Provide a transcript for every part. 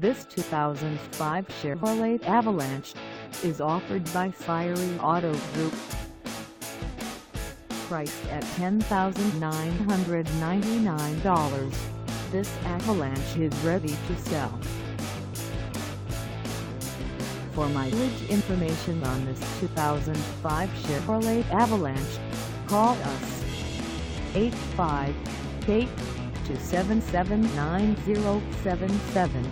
This 2005 Chevrolet Avalanche is offered by Fiery Auto Group. Priced at $10,999, this Avalanche is ready to sell. For mileage information on this 2005 Chevrolet Avalanche, call us 858-277-9077.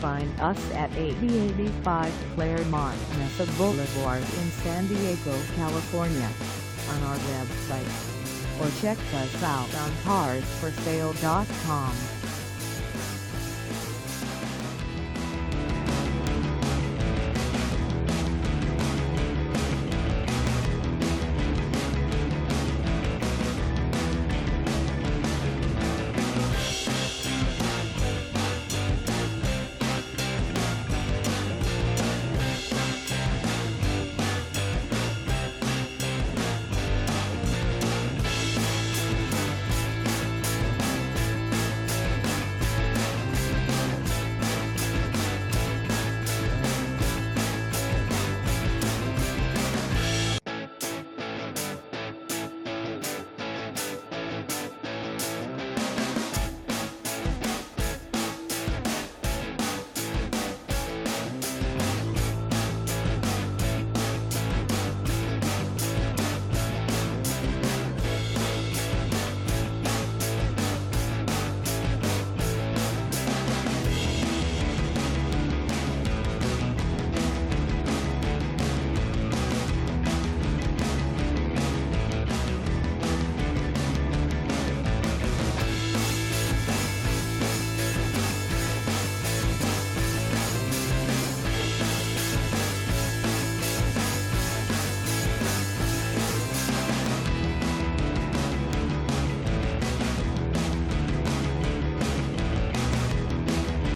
Find us at 8085 Claremont Mesa Boulevard in San Diego, California, on our website, or check us out on carsforsale.com.